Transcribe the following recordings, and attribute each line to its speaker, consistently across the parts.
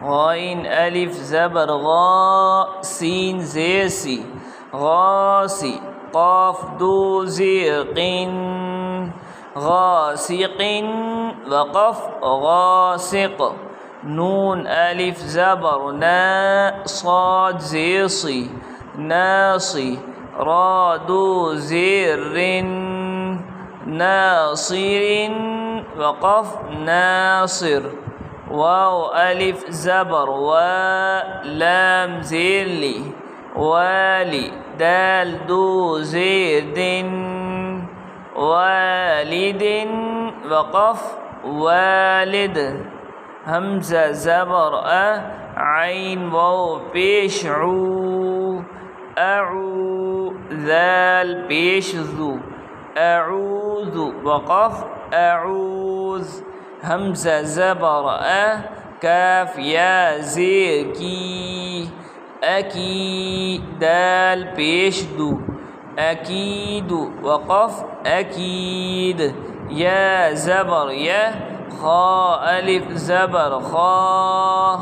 Speaker 1: غين ألف زبر غا سين زير سي غاسي قاف دو زير قن غاسق وقف غاسق نون ألف زبر نا صاد زير صي ناصي را دو زير ناصر وقف ناصر واو ألف زبر لام زير لي والي دال دو زيد والد وقف والد همزة زبر عين واو پیش عو أعو ذال پیش ذو أعوذ وقف أعوذ همزة زبر كاف يا زير كي أكي دال پیش دو أكيد وقف أكيد يا زبر يا خا ألف زبر خا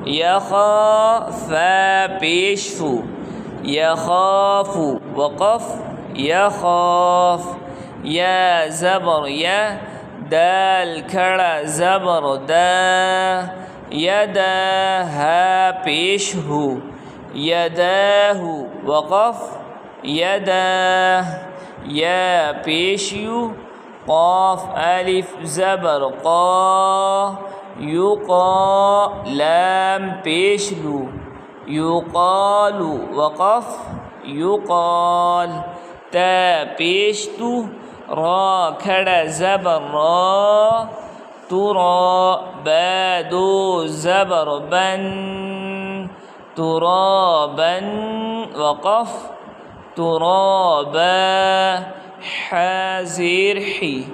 Speaker 1: يخا فا پیش فو يخاف وقف يخاف يا زبر يا دال کڑا زبر دا يدا ها پیش هو يداه وقف يداه يا پیش يو قاف ألف زبر قا يقا لام پیش لو يقال وقف يقال تا پیش تو را کھڑا زبر را ترا با دو زبر بن ترابا وقف ترابا حازر حي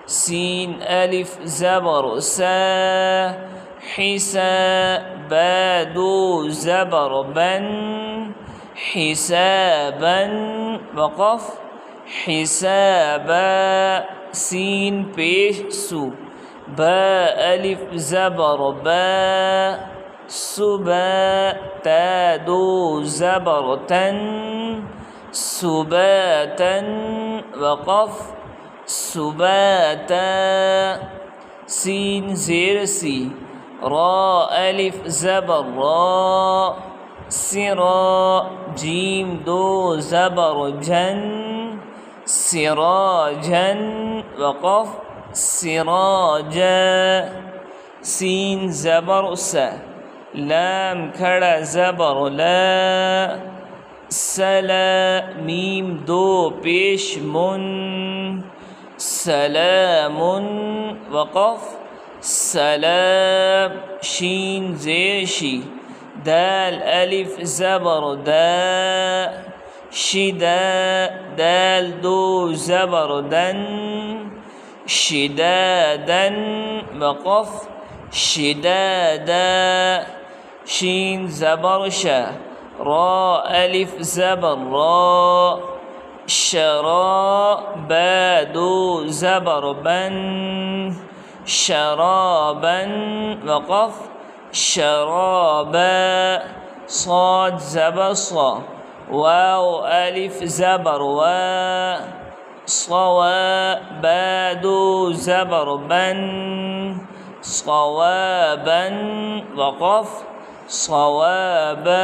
Speaker 1: سين ألف زبر سا حسا با دو زبر بن حسابا وقف حسابا سين پیش سو با ألف زبر با سبا تا دو زبر تن سباتا وقف سباتا سين زير سي را ألف زبر را سرا جيم دو زبر جن سراجا وقف سراجا سين زبر سا لام کھڑا زبر لا سلا ميم دو پیش من سلام وقف سلام شين زير شي دال ألف زبر دا شدا دال دو زبر دن شدادا وقف شدادا شين زبر شا را ألف زبر را شرا با دو زبر بن شرابا وقف شرابا صاد زبر صا واو ألف زبر وا صوا با دو زبر بن صوابا وقف صوابا